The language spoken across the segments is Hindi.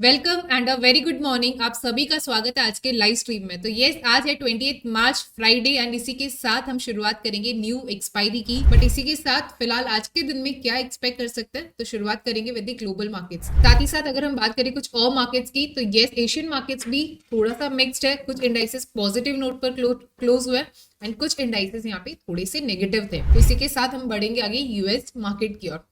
Welcome and a very good morning. आप सभी का स्वागत है आज के लाइव स्ट्रीम में। तो ये आज है 28 मार्च फ्राइडे एंड इसी के साथ हम शुरुआत करेंगे न्यू एक्सपायरी की। बट इसी के साथ फिलहाल आज के दिन में क्या एक्सपेक्ट कर सकते हैं, तो शुरुआत करेंगे विद द ग्लोबल मार्केट्स। साथ ही साथ अगर हम बात करें कुछ और मार्केट्स की, तो येस एशियन मार्केट्स भी थोड़ा सा मिक्स्ड है। कुछ इंडाइसेस पॉजिटिव नोट पर क्लोज हुए एंड कुछ इंडाइसेस यहाँ पे थोड़े से नेगेटिव थे। तो इसी के साथ हम बढ़ेंगे आगे यूएस मार्केट की ओर।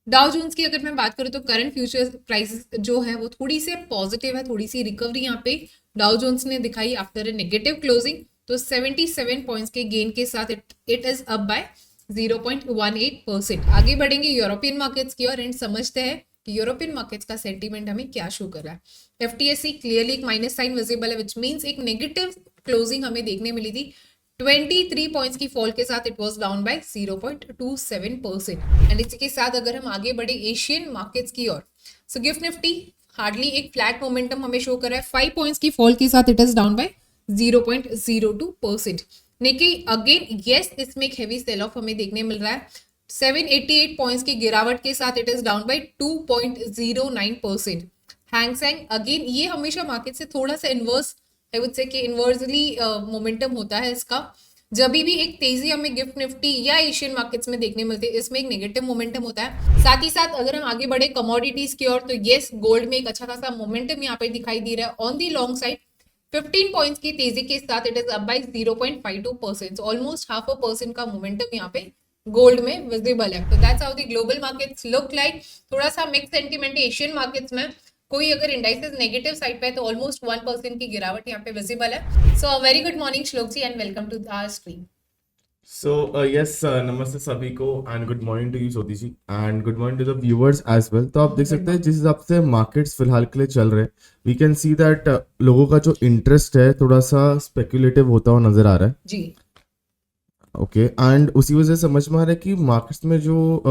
डाउ जोन्स की अगर मैं बात करूं तो करंट फ्यूचर्स प्राइसेस जो है वो थोड़ी से पॉजिटिव है, थोड़ी सी रिकवरी यहाँ पे डाउ जोन्स ने दिखाई आफ्टर ए नेगेटिव क्लोजिंग। तो 77 पॉइंट्स के गेन के साथ इट इज अप बाय 0.18%। आगे बढ़ेंगे यूरोपियन मार्केट्स की ओर एंड समझते हैं कि यूरोपियन मार्केट्स का सेंटीमेंट हमें क्या शो कर रहा है। एफटीएससी क्लियरली एक माइनस साइन विजिबल है, विच मीन्स एक नेगेटिव क्लोजिंग हमें देखने मिली थी। 23 पॉइंट्स की फॉल के साथ it was down by 0.27%। And इसी के साथ अगर हम आगे बढ़े एशियन मार्केट्स की ओर, सो गिफ्ट निफ्टी हार्डली एक फ्लैट मोमेंटम हमें शो कर रहा है। 5 पॉइंट्स की फॉल के साथ it is down by 0.02%। Nikkei again yes, इसमें एक हेवी सेल ऑफ हमें देखने मिल रहा है। 788 पॉइंट्स की गिरावट के साथ it is down bye 2.09%। Hang Seng again ये हमेशा मार्केट से थोड़ा सा इनवर्स, आई वुड से कि इनवर्सली मोमेंटम होता है इसका। जब भी एक तेजी हमें गिफ्ट निफ्टी या एशियन मार्केट्स में देखने मिलती है, इसमें एक नेगेटिव मोमेंटम होता है। साथ ही साथ अगर हम आगे बढ़े कमोडिटीज की ओर, तो येस गोल्ड में एक अच्छा खासा मोमेंटम यहाँ पे दिखाई दे रहा है on the long side. 15 points की तेजी के साथ it is up by 0.52%। Almost half a percent का मोमेंटम यहाँ पे गोल्ड में विजिबल है। तो that's how the global markets look like. थोड़ा सा मिक्स सेंटीमेंट एशियन मार्केट्स में। कोई अगर इंडाइसेस नेगेटिव साइड पे है तो ऑलमोस्ट 1% की गिरावट यहाँ पे विजिबल है। So very good morning Shlok ji and welcome to our stream. So, yes, नमस्ते सभी को and good morning to you Jyoti ji and good morning to the viewers as well. तो आप देख सकते हैं जिस हिसाब से मार्केट्स फिलहाल के लिए चल रहे हैं, वी कैन सी दैट लोगों का जो इंटरेस्ट है थोड़ा सा स्पेक्युलेटिव होता हुआ नजर आ रहा है। जी ओके एंड उसी वजह से समझ में आ रहा है कि मार्केट्स में जो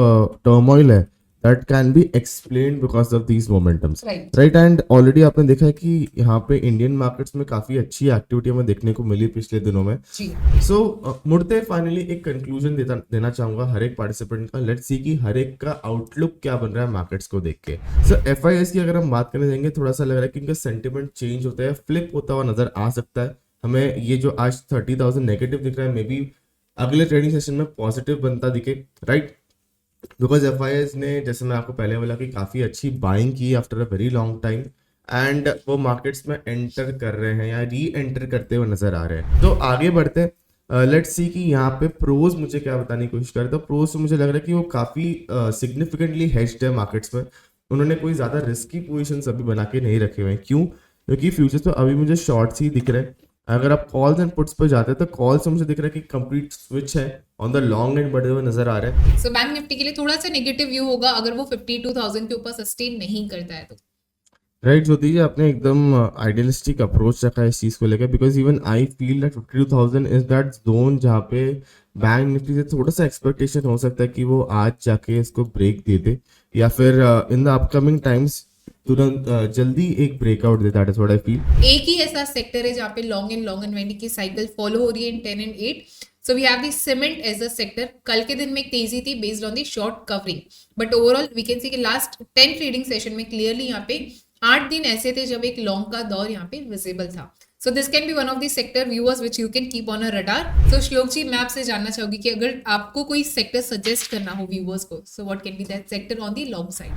टर्मोइल है that can be explained because of these momentums, right right. And already आपने देखा है कि यहाँ पे इंडियन मार्केट्स में काफी अच्छी एक्टिविटी हमें देखने को मिली पिछले दिनों में। जी सो मुड़ते फाइनली एक कंक्लूजन देना चाहूंगा हर एक पार्टिसिपेंट का। लेट्स सी कि हर एक का आउटलुक क्या बन रहा है मार्केट्स को देख के। सो एफआईएस की अगर हम बात करने जाएंगे, थोड़ा सा लग रहा है कि इनका सेंटिमेंट चेंज होता है, फ्लिप होता हुआ नजर आ सकता है हमें। ये जो आज 30,000 नेगेटिव दिख रहा है, मे बी अगले ट्रेडिंग सेशन में पॉजिटिव बनता दिखे, राइट। बिकॉज एफआईएस ने, जैसे मैं आपको पहले बोला, कि काफी अच्छी बाइंग की after a very long time and वो मार्केट्स में एंटर कर रहे हैं या री एंटर करते हुए नजर आ रहे हैं। तो आगे बढ़ते हैं, लेट्स सी कि यहाँ पे प्रोज मुझे क्या बताने की कोशिश करे। तो प्रोज से मुझे लग रहा है कि वो काफी सिग्निफिकेंटली हेज्ड है मार्केट्स में। उन्होंने कोई ज्यादा रिस्की पोजिशन अभी बना के नहीं रखे हुए हैं। क्यों? क्योंकि फ्यूचर्स तो अभी मुझे शॉर्ट्स ही दिख रहे हैं। अगर आप कॉल्स एंड पुट्स पर जाते हैं तो कॉल से मुझे दिख रहा है कि कंप्लीट स्विच है, ऑन द लॉन्ग एंड बढ़ते हुए नजर आ रहे हैं। सो बैंक निफ्टी के लिए थोड़ा सा नेगेटिव व्यू होगा अगर वो 52,000 के ऊपर सस्टेन नहीं करता है तो। राइट ज्योति जी, आपने एकदम आइडियलिस्टिक अप्रोच रखा है इस चीज़ को लेकर। Because even I feel that 52,000 is that zone जहाँ पे बैंक निफ्टी से थोड़ा सा एक्सपेक्टेशन हो सकता है कि वो आज जाके इसको ब्रेक दे दे, या फिर इन द अपकमिंग टाइम्स तुरंत जल्दी एक ब्रेकआउट दे। That is what I feel. एक ही ऐसा सेक्टर है जहाँ पे लॉन्ग एंड वेंडी की साइकिल फॉलो हो रही है in 10 and 8। So we have the cement as a sector. कल के दिन में एक तेजी थी based on the short covering, but overall we can see कि लास्ट 10 ट्रेडिंग सेशन में क्लियरली यहाँ पे 8 दिन ऐसे थे जब एक लॉन्ग का दौर यहाँ पे विजिबल था। So this can be one of the sector viewers which you can keep on a radar. So Shlok ji, मैं आपसे जानना चाहूंगी कि अगर आपको कोई सेक्टर सजेस्ट करना हो व्यूअर्स को, so what can be that sector on the long side?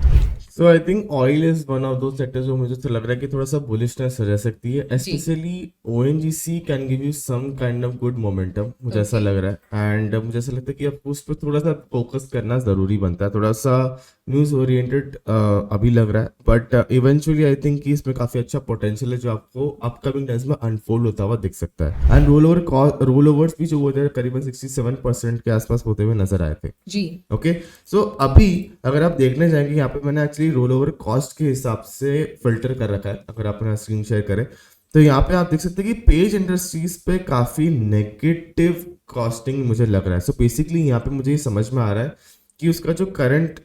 So I think oil is one of दो सेक्टर्स जो मुझे तो लग रहा है कि थोड़ा सा बुलिशनेस रह सकती है। जी specially ONGC can give you some kind of good momentum, मुझे ऐसा ओके लग रहा है। एंड मुझे ऐसा लगता है कि आपको उस पर थोड़ा सा फोकस करना जरूरी बनता है। थोड़ा सा न्यूज ओरिएंटेड अभी लग रहा है, बट इवेंचुअली आई थिंक कि इसमें काफी अच्छा पोटेंशियल है जो आपको अपकमिंग टाइम्स में अनफोल्ड होता हुआ दिख सकता है। एंड रोल ओवर्स भी जो होते हैं करीबन 67% के आसपास होते हुए नजर आए थे। जी ओके सो अभी अगर आप देखने जाएंगे, यहाँ पे मैंने एक्चुअली रोल ओवर कॉस्ट के हिसाब से फिल्टर कर रखा है। अगर आप अपना स्क्रीन शेयर करें तो यहाँ पे आप देख सकते हैं कि पेज इंडस्ट्रीज पे काफी नेगेटिव कॉस्टिंग मुझे लग रहा है। सो बेसिकली यहाँ पे मुझे ये समझ में आ रहा है कि उसका जो करंट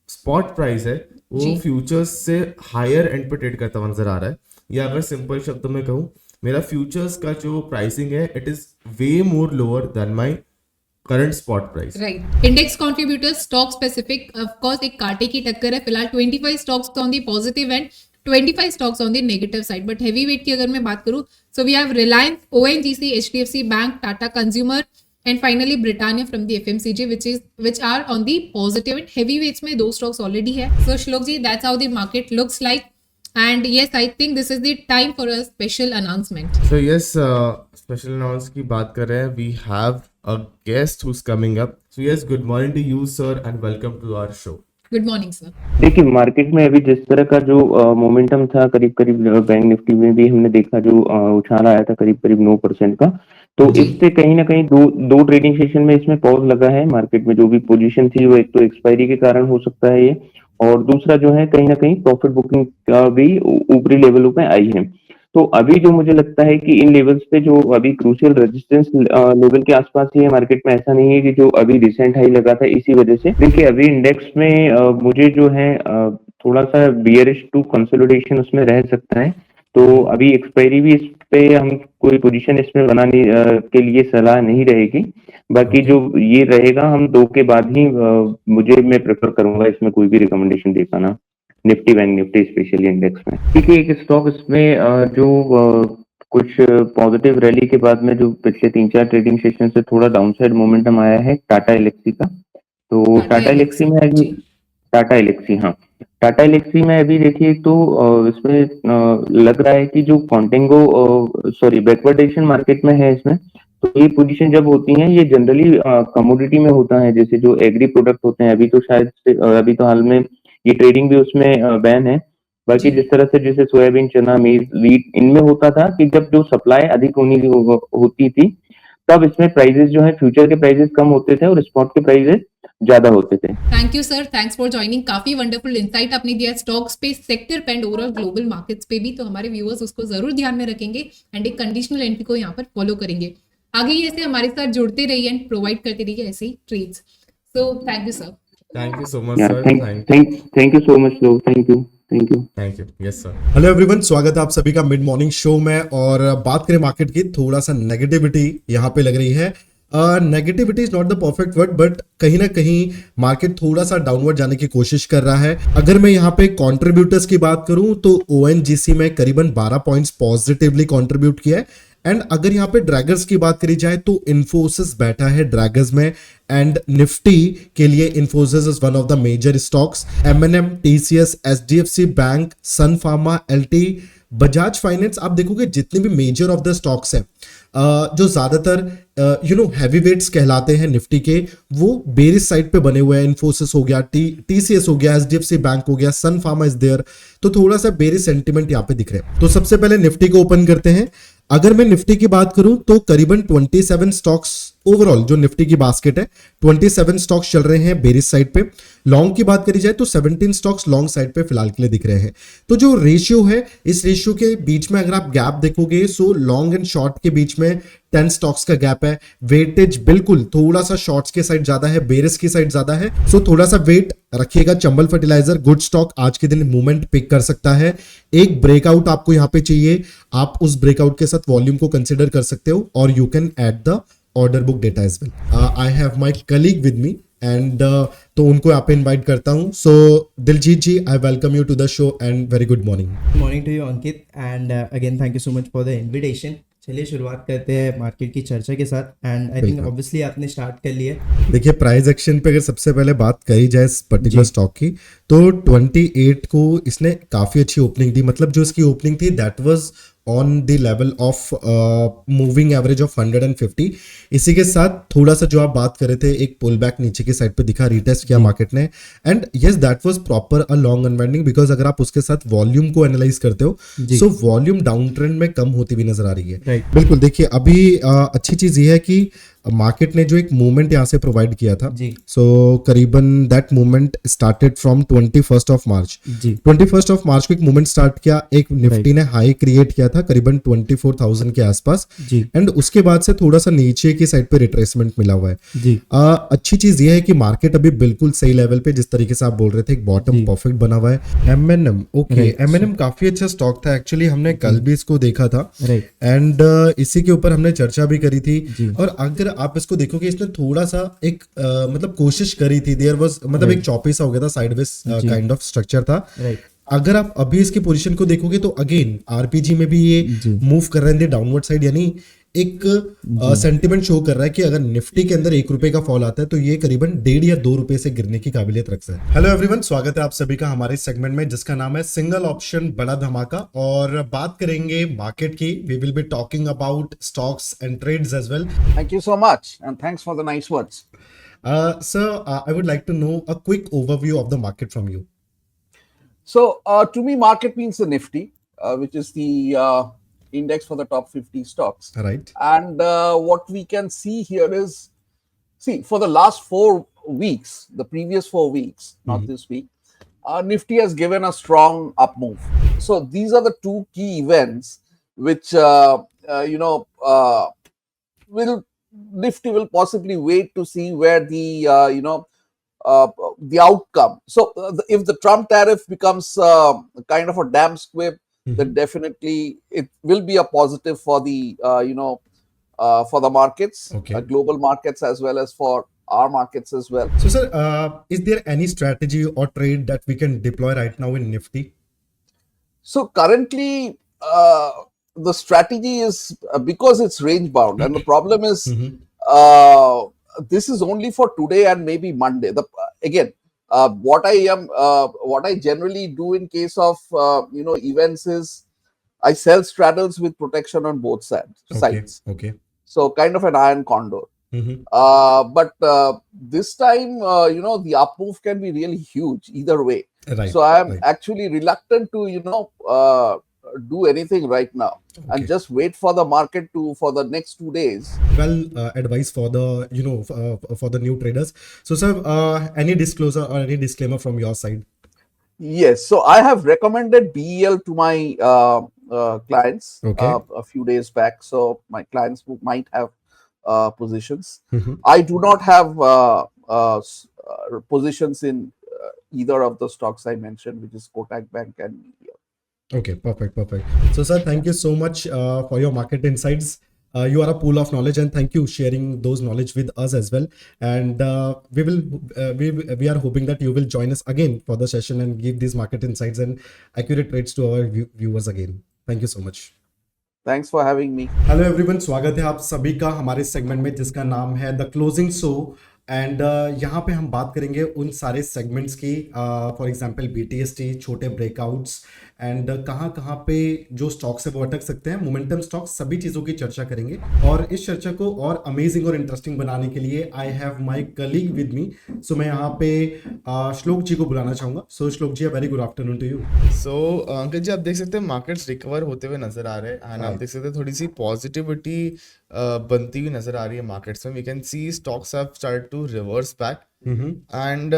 स्पॉट प्राइस है जी वो फ्यूचर्स से हायर एंड पे ट्रेड करता हुआ नजर आ रहा है। या अगर सिंपल शब्दों में कहूँ, मेरा फ्यूचर्स का जो प्राइसिंग है it is way more lower than my current spot price. Right. Index contributors stock specific of course एक कांटे की टक्कर है फिलहाल। 25 stocks on the positive and 25 stocks on the negative side. But heavyweight की अगर मैं बात करूँ, so we have Reliance, ONGC, HDFC Bank, Tata Consumer, and finally Britannia from the FMCG, which are on the positive. And heavyweights में 2 stocks already है. So Shlok ji, that's how the market looks like. And yes, I think this is the time for a special announcement. So yes, special announce की बात कर रहे हैं. We have a guest who's coming up. So yes, good morning to you, sir, and welcome to our show. Good morning, sir. देखिए मार्केट में अभी जिस तरह का जो मोमेंटम था करीब करीब बैंक निफ्टी में भी हमने देखा जो उछाल आया था करीब करीब 9% का, तो इससे कहीं ना कहीं दो ट्रेडिंग सेशन में इसमें पॉज लगा है मार्केट में. जो भी पोजीशन थी वो एक तो एक्सपायरी के कारण हो सकता है ये, और दूसरा जो है कहीं ना कहीं प्रॉफिट बुकिंग भी ऊपरी लेवलों पे आई है. तो अभी जो मुझे लगता है कि इन लेवल्स पे जो अभी क्रूशियल रेजिस्टेंस लेवल के आसपास ही है मार्केट में. ऐसा नहीं है कि जो अभी रिसेंट हाई लगा था इसी वजह से. देखिए अभी इंडेक्स में मुझे जो है थोड़ा सा बियरिश टू कंसोलिडेशन उसमें रह सकता है. तो अभी एक्सपायरी भी इस पे हम कोई पोजीशन इसमें बनाने के लिए सलाह नहीं रहेगी. बाकी जो ये रहेगा हम 2 के बाद ही मैं प्रेफर करूंगा इसमें कोई भी रिकमेंडेशन दे पाना Nifty bank Nifty specially index में. ठीक है, एक स्टॉक इसमें जो कुछ पॉजिटिव रैली के बाद में जो पिछले 3-4 ट्रेडिंग सेशन से थोड़ा डाउनसाइड मोमेंटम आया है टाटा एलेक्सी का. तो टाटा एलेक्सी में अभी टाटा एलेक्सी में अभी देखिए तो इसमें लग रहा है कि जो बैकवर्डेशन मार्केट में है इसमें. तो ये पोजीशन जब होती है ये जनरली कमोडिटी में होता है, जैसे जो एग्री प्रोडक्ट होते हैं. अभी तो शायद अभी तो हाल में ये ट्रेडिंग भी उसमें बैन है. बाकी जिस तरह से जैसे सोयाबीन, चना, मेज, व्हीट इनमें होता था कि जब जो सप्लाई अधिक होती थी तब इसमें प्राइजेस जो है फ्यूचर के प्राइजेस कम होते थे और स्पॉट के प्राइजेस ज्यादा होते थे. Thank you sir, thanks for joining. काफी वंडरफुल इंसाइट आपने दिया स्टॉक्स पे, सेक्टर पे एंड ओवरऑल ग्लोबल मार्केट्स पे भी. तो हमारे व्यूअर्स उसको जरूर ध्यान में रखेंगे एंड एक कंडीशनल एंट्री को यहाँ पर फॉलो करेंगे. आगे ही ऐसे हमारे साथ जुड़ते रहिए एंड प्रोवाइड करते रहिए ऐसे trades. So thank you sir. Thank you so much, sir. Thank you so much लोग. Thank you. Yes, sir. Hello everyone, स्वागत है आप सभी का मिड मॉर्निंग शो में. और बात करें मार्केट की, थोड़ा सा नेगेटिविटी यहाँ पे लग रही है. Negativity is not the perfect word, but कहीं ना कहीं मार्केट थोड़ा सा डाउनवर्ड जाने की कोशिश कर रहा है. अगर मैं यहाँ पे कंट्रीब्यूटर्स की बात करूं तो ONGC में करीबन 12 पॉइंट्स पॉजिटिवली कंट्रीब्यूट किया है. एंड अगर यहाँ पे ड्रैगर्स की बात करी जाए तो इन्फोसिस बैठा है ड्रैगर्स में. एंड निफ्टी के लिए Infosys is one of the major stocks. M&M, TCS, HDFC bank, Sun Pharma, LT, Bajaj finance, आप देखोगे जितने भी मेजर ऑफ द स्टॉक्स हैं जो ज्यादातर हैवीवेट्स कहलाते हैं निफ्टी के, वो बेरिस साइड पे बने हुए हैं. इन्फोसिस हो गया, TCS हो गया, HDFC बैंक हो गया, सन फार्मा इज देयर. तो थोड़ा सा बेरिस सेंटिमेंट यहाँ पे दिख रहे हैं. तो सबसे पहले निफ्टी को ओपन करते हैं. अगर मैं निफ्टी की बात करूं तो करीबन 27 स्टॉक्स ओवरऑल जो निफ्टी की बास्केट है 27 स्टॉक्स चल रहे हैं बेरिस साइड पे. लॉन्ग की बात करी जाए तो 17 स्टॉक्स लॉन्ग साइड पे फिलहाल के लिए दिख रहे हैं. तो जो रेशियो है इस रेशियो के बीच में अगर आप गैप देखोगे सो लॉन्ग एंड शॉर्ट के बीच में 10 स्टॉक्स का गैप है. वेटेज बिल्कुल थोड़ा सा शॉर्ट्स के साइड ज्यादा है, बेरिस की साइड ज्यादा है. सो थोड़ा सा वेट रखिएगा. चंबल फर्टिलाइजर गुड स्टॉक आज के दिन मूवमेंट पिक कर सकता है. एक ब्रेकआउट आपको यहाँ पे चाहिए, आप उस ब्रेकआउट के साथ वॉल्यूम को कंसिडर कर सकते हो और you can add the order book data as well. I have my colleague with me and तो उनको यहाँ पे इन्वाइट करता हूँ. So Diljit ji, I welcome you to the show and very good morning. Morning to you Ankit and again thank you so much for the invitation. चलिए शुरुआत करते हैं मार्केट की चर्चा के साथ. एंड आई थिंक ऑब्वियसली आपने स्टार्ट कर लिया. देखिए प्राइस एक्शन पे अगर सबसे पहले बात करी जाए इस पर्टिकुलर स्टॉक की तो 28 को इसने काफी अच्छी ओपनिंग दी. मतलब जो इसकी ओपनिंग थी that was on the level of moving average of 150. इसी के साथ थोड़ा सा जो आप बात कर रहे थे एक पुल बैक नीचे की साइड पे दिखा, रिटेस्ट किया मार्केट ने. And yes that was proper a long unwinding because अगर आप उसके साथ वॉल्यूम को एनालाइज करते हो सो वॉल्यूम डाउन ट्रेंड में कम होती हुई नजर आ रही है. बिल्कुल. देखिए अभी अच्छी चीज ये है कि मार्केट ने जो एक मूवमेंट यहाँ से प्रोवाइड किया था सो करीबन that movement started from 21st of March. 21st of March को एक मूवमेंट स्टार्ट किया. एक निफ्टी ने हाई क्रिएट किया था करीबन 24,000 के आसपास. एंड उसके बाद से थोड़ा सा नीचे की साइड पे रिट्रेसमेंट मिला हुआ है. अच्छी चीज ये है कि मार्केट अभी बिल्कुल सही लेवल पे, जिस तरीके से आप बोल रहे थे, एक बॉटम परफेक्ट बना हुआ है. M&M ओके, M&M काफी अच्छा स्टॉक था एक्चुअली. हमने कल भी इसको देखा था एंड इसी के ऊपर हमने चर्चा भी करी थी. और अगर आप इसको देखोगे इसने थोड़ा सा एक मतलब कोशिश करी थी. देयर वाज मतलब एक चॉपी सा हो गया था, साइडवेज काइंड ऑफ स्ट्रक्चर था. अगर आप अभी इसकी पोजीशन को देखोगे तो अगेन आरपीजी में भी ये जी। मूव कर रहे हैं डाउनवर्ड साइड, यानी एक सेंटिमेंट शो कर रहा है कि अगर निफ्टी के अंदर 1 रुपए का फॉल आता है तो ये करीबन 1.5 या 2 रुपए से गिरने की काबिलियत रखता है। हेलो एवरीवन, स्वागत है आप सभी का हमारे सेगमेंट में जिसका नाम है सिंगल ऑप्शन बड़ा धमाका, और बात करेंगे मार्केट की। We will be talking about stocks and trades as well. Thank you so much, and thanks for the nice words. Sir, I would like to know a quick overview of the market from you. So, to me, market means the Nifty, which is the index for the top 50 stocks. Right. And what we can see here is, see, for the last 4 weeks, the previous 4 weeks, not this week, Nifty has given a strong up move. So, these are the two key events which, will Nifty will possibly wait to see where the outcome. So, if the Trump tariff becomes kind of a damn squib, then definitely it will be a positive for the for the markets, Okay. global markets as well as for our markets as well. So, sir, is there any strategy or trade that we can deploy right now in Nifty? So currently, the strategy is because it's range bound, and the problem is this is only for today and maybe Monday. What I generally do in case of events is I sell straddles with protection on both sides. Okay. So kind of an iron condor. But this time, the up move can be really huge either way. Right. So I am right. actually reluctant to do anything right now, Okay. and just wait for the market for the next 2 days. Well, advice for the for the new traders. So, sir, any disclosure or any disclaimer from your side? Yes, so I have recommended BEL to my clients Okay. a few days back. So my clients who might have positions. Mhm. I do not have positions in either of the stocks I mentioned, which is Kotak Bank and BEL. Okay, perfect. So, sir, thank you so much for your market insights. You are a pool of knowledge, and thank you sharing those knowledge with us as well. And we are hoping that you will join us again for the session and give these market insights and accurate trades to our viewers again. Thank you so much. Thanks for having me. Hello everyone, स्वागत है आप सभी का हमारे सेगमेंट में जिसका नाम है द क्लोजिंग शो। एंड यहाँ पे हम बात करेंगे उन सारे सेगमेंट्स की, फॉर एग्जांपल BTST, छोटे ब्रेकआउट्स, एंड कहाँ पे जो स्टॉक से वो अटक सकते हैं, मोमेंटम स्टॉक, सभी चीज़ों की चर्चा करेंगे। और इस चर्चा को और अमेजिंग और इंटरेस्टिंग बनाने के लिए I have my colleague with me. So मैं यहाँ पे श्लोक जी को बुलाना चाहूँगा। So Shlok ji, very good afternoon to you. So Ankit ji, आप देख सकते हैं मार्केट्स रिकवर होते हुए नजर आ रहे हैं, एंड आप देख सकते हैं थोड़ी सी पॉजिटिविटी बनती हुई नजर आ रही है मार्केट्स में। We can see stocks have start to reverse back, and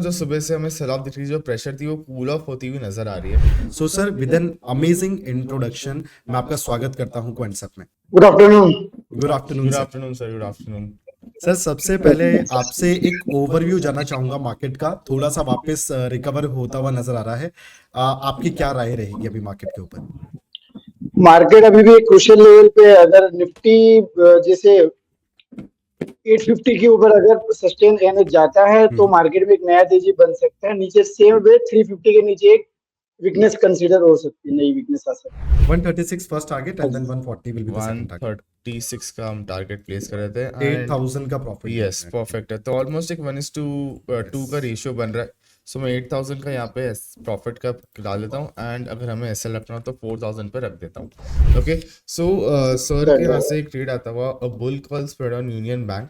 जो सुबह से हमें सेल ऑफ दिख रही, जो प्रेशर थी वो कूल ऑफ होती हुई नजर आ रही है। So sir, with an amazing introduction मैं आपका स्वागत करता हूँ क्वेंटसअप में। Good afternoon. Good afternoon good sir. Afternoon sir, good afternoon. Sir, सबसे पहले आपसे एक ओवरव्यू जानना चाहूंगा मार्केट का। थोड़ा सा वापस रिकवर होता हुआ नजर आ रहा है, आपकी क्या राय रहेगी अभी मार्केट के ऊपर? मार्केट अभी भी क्रूशियल लेवल पे, अगर निफ्टी जैसे 850 के ऊपर अगर सस्टेन रहने जाता है तो मार्केट में एक नया तेजी बन सकता है। नीचे सेम वे 350 के नीचे एक वीकनेस कंसीडर हो सकती है, नई वीकनेस आ सकती है। 136 first target and then 140 will be the second target. 136 का हम टारगेट प्लेस कर रहे थे, 8000 का प्रॉफिट। यस, परफेक्ट है। तो ऑलमोस्ट एक 1:2 का रेशियो बन रहा है। सो मैं 8000 का यहाँ पे प्रॉफिट का डाल देता हूँ, एंड अगर हमें एसएल रखना हो तो 4000 पे रख देता हूँ। ओके, सो सर के यहाँ से एक ट्रेड आता हुआ, a bull call spread on union bank.